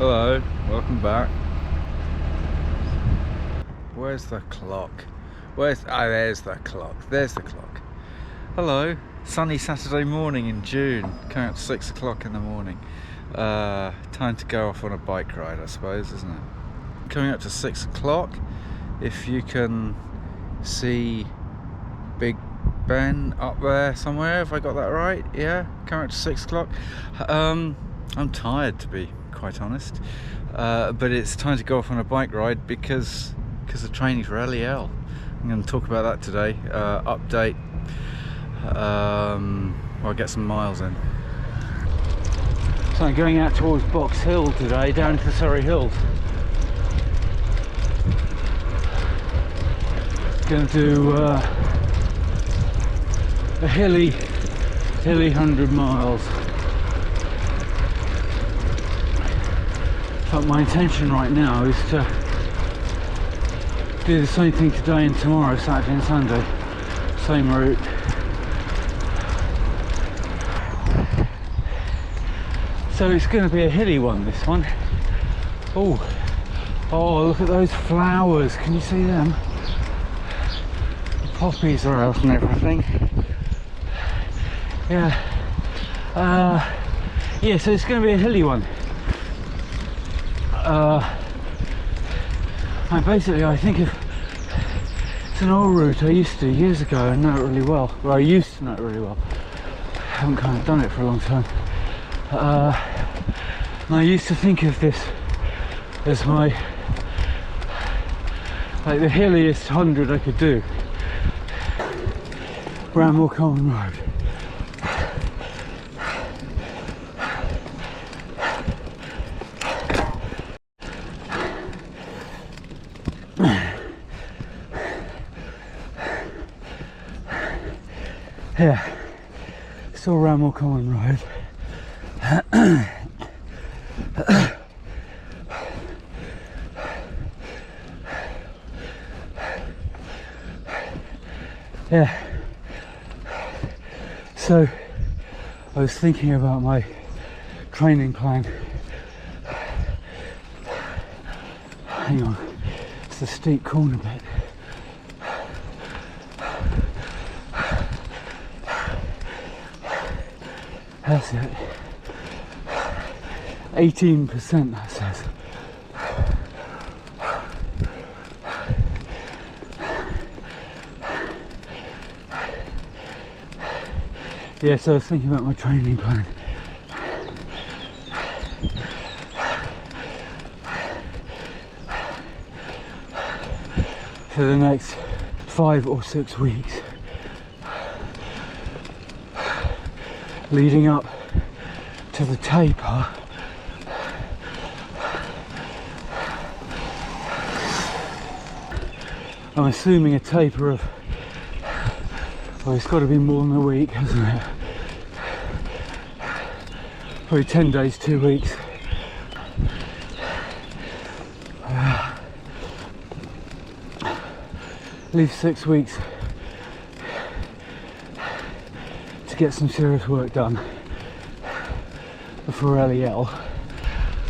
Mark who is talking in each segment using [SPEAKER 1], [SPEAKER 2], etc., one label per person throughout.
[SPEAKER 1] Hello, welcome back. Where's the clock? There's the clock. There's the clock. Hello, sunny Saturday morning in June. Coming up to 6 o'clock in the morning. Time to go off on a bike ride, I suppose, isn't it? Coming up to 6 o'clock. If you can see Big Ben up there somewhere, have I got that right? Yeah, coming up to 6 o'clock. I'm tired, to be quite honest, but it's time to go off on a bike ride because of training for LEL. I'm going to talk about that today. Update. I'll get some miles in. So I'm going out towards Box Hill today, down to the Surrey Hills. Going to do a hilly 100 miles. But my intention right now is to do the same thing today and tomorrow, Saturday and Sunday. Same route. So it's going to be a hilly one, this one. Oh, look at those flowers. Can you see them? The poppies are out and everything. Yeah. Yeah, so it's going to be a hilly one. I think it's an old route I used to years ago and know it really well. Well, I used to know it really well. I haven't kind of done it for a long time. And I used to think of this as my, like, the hilliest 100 I could do. Bramwell Common Road. Yeah, still Bramwell Common Road. Yeah, so I was thinking about my training plan. Hang on, it's a steep corner bit. That's it. 18% that says. Yeah, so I was thinking about my training plan. For the next 5 or 6 weeks. Leading up to the taper. I'm assuming a taper of, well, it's got to be more than a week, hasn't it? Probably 10 days, 2 weeks. Leave 6 weeks to get some serious work done before LEL.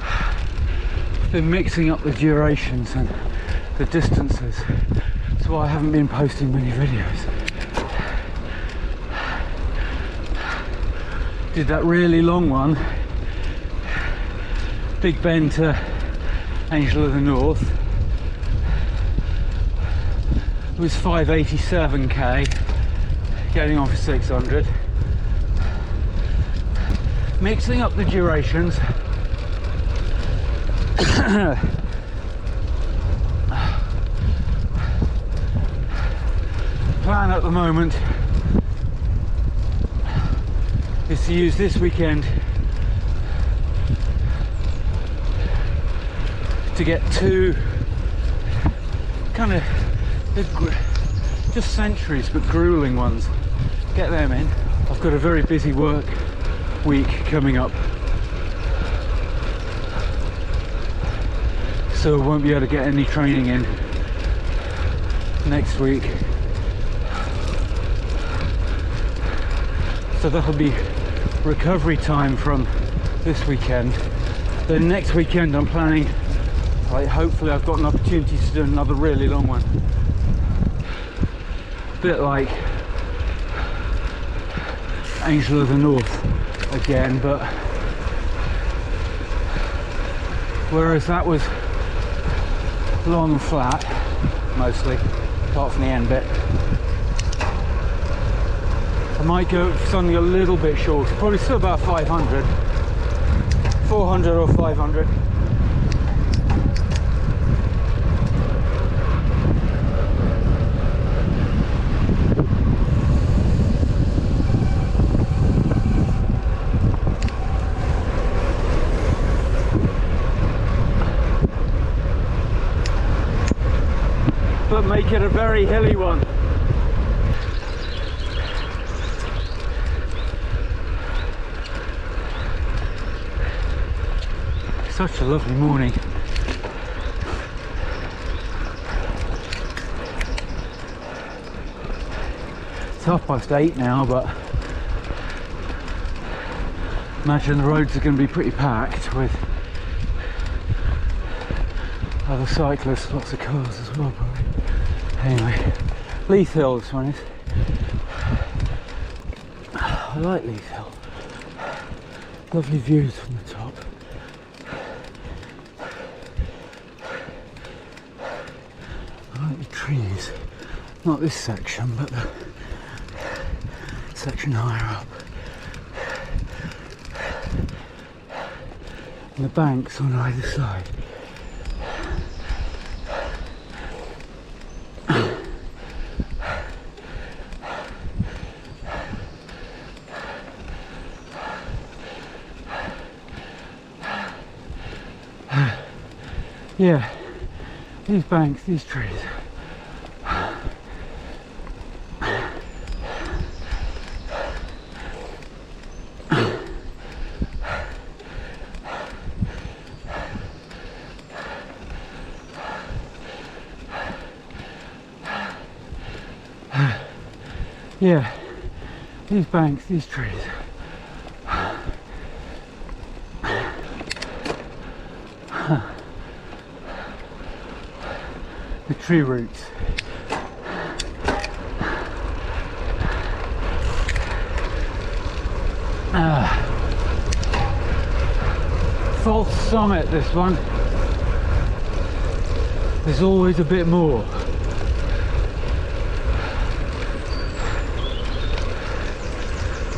[SPEAKER 1] I've been mixing up the durations and the distances. That's why I haven't been posting many videos. Did that really long one, Big Ben to Angel of the North. It was 587k, getting on for 600. Mixing up the durations. Plan at the moment is to use this weekend to get 2 kind of just centuries but grueling ones. Get them in. I've got a very busy work week coming up, so I won't be able to get any training in next week. So that'll be recovery time from this weekend.
[SPEAKER 2] Then next weekend I'm planning, like, hopefully I've got an opportunity to do another really long one. A bit like Angel of the North again, but whereas that was long and flat mostly, apart from the end bit, I might go for something a little bit shorter, probably still about 500, 400 or 500. But make it a very hilly one. Such a lovely morning. It's 8:30 now, but imagine the roads are going to be pretty packed with other cyclists, lots of cars as well probably. Anyway, Leith Hill this one is. I like Leith Hill. Lovely views from the top. I like the trees. Not this section, but the section higher up. And the banks on either side. Yeah, these banks, these trees. Yeah, these banks, these trees. The tree roots. False summit, this one. There's always a bit more.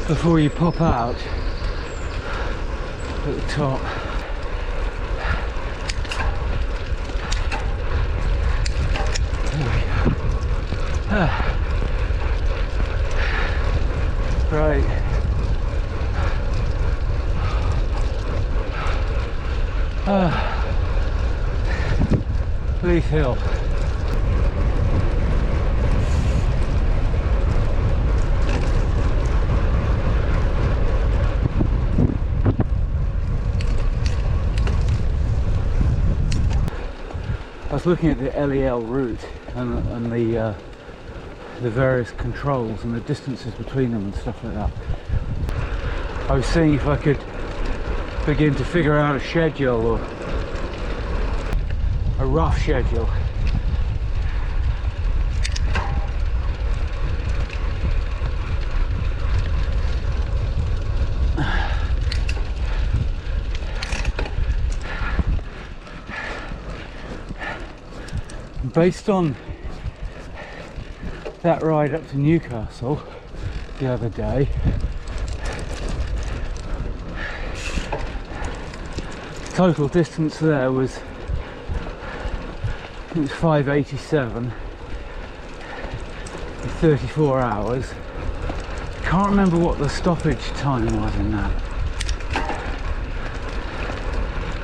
[SPEAKER 2] Before you pop out at the top. Right. Leith Hill. I was looking at the LEL route and the various controls and the distances between them and stuff like that. I was seeing if I could begin to figure out a schedule, or a rough schedule. Based on that ride up to Newcastle the other day, total distance there was, it was 587 in 34 hours. I can't remember what the stoppage time was in that.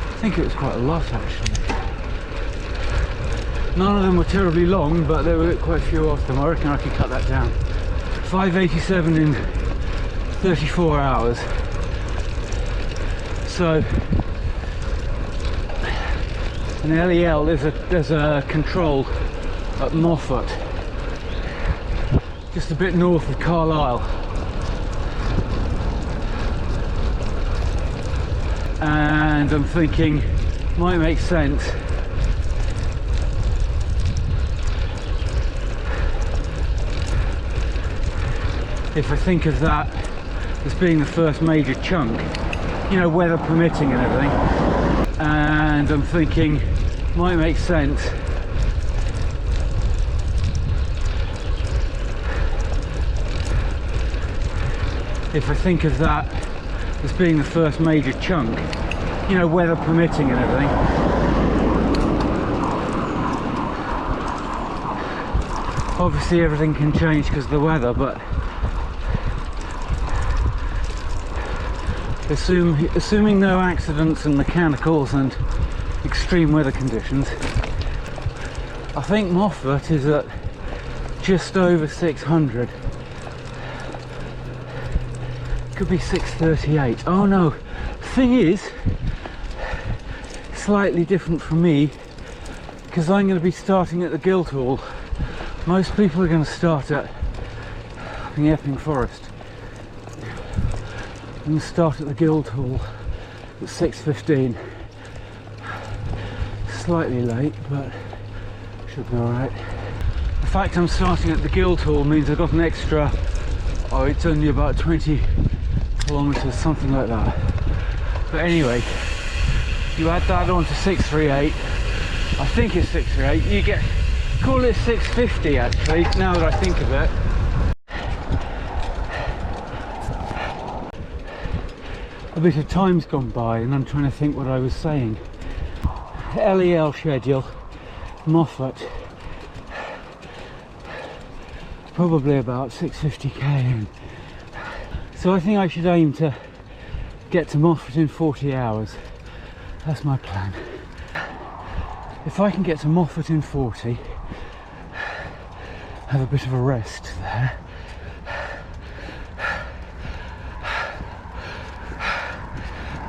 [SPEAKER 2] I think it was quite a lot actually. None of them were terribly long, but there were quite a few of them. I reckon I could cut that down. 587 in 34 hours. So, in LEL there's a control at Moffat, just a bit north of Carlisle. And And I'm thinking, might make sense if I think of that as being the first major chunk, you know, weather permitting and everything. And I'm thinking, might make sense if I think of that as being the first major chunk, you know, weather permitting and everything. Obviously everything can change because of the weather, but assuming no accidents and mechanicals and extreme weather conditions, I think Moffat is at just over 600. Could be 638. Oh no, thing is slightly different from me, because I'm going to be starting at the Guildhall. Most people are going to start at the Epping Forest. I'm going to start at the Guildhall at 6:15. Slightly late, but should be alright. The fact I'm starting at the Guildhall means I've got an extra, oh, it's only about 20 kilometres, something like that. But anyway, you add that on to 638, I think it's 638, you get, call it 650 actually, now that I think of it. A bit of time's gone by and I'm trying to think what I was saying. LEL schedule, Moffat, probably about 650k. So I think I should aim to get to Moffat in 40 hours. That's my plan. If I can get to Moffat in 40, have a bit of a rest there.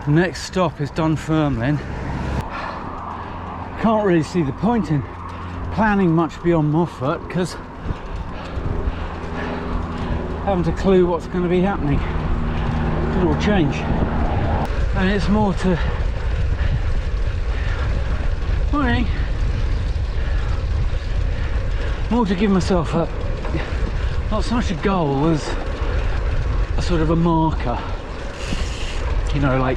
[SPEAKER 2] The next stop is Dunfermline. Can't really see the point in planning much beyond Moffat because I haven't a clue what's going to be happening. It will change, and it's more to morning, more to give myself a, not so much a goal as a sort of a marker. You know, like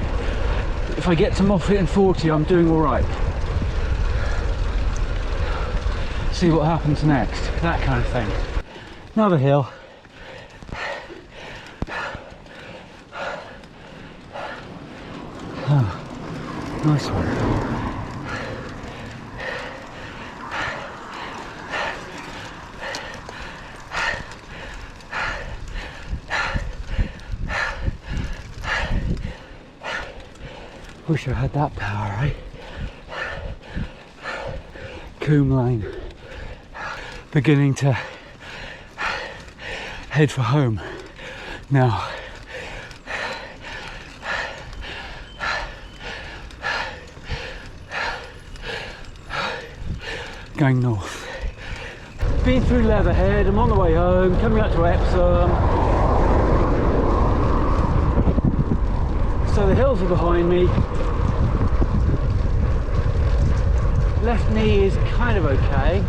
[SPEAKER 2] if I get to Moffat in 40, I'm doing all right. See what happens next, that kind of thing. Another hill. Oh, nice one. Wish I had that power, eh? Coombe Lane. Beginning to head for home now. Going north. Been through Leatherhead, I'm on the way home, coming up to Epsom. So the hills are behind me. Left knee is kind of okay.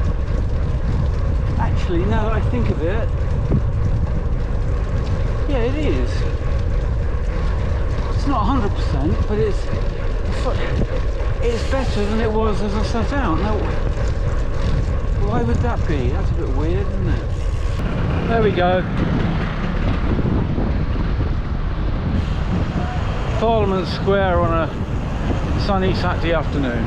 [SPEAKER 2] Actually, now that I think of it, yeah, it is. It's not 100%, but it's better than it was as I set out. Now, why would that be? That's a bit weird, isn't it? There we go. Parliament Square on a sunny Saturday afternoon.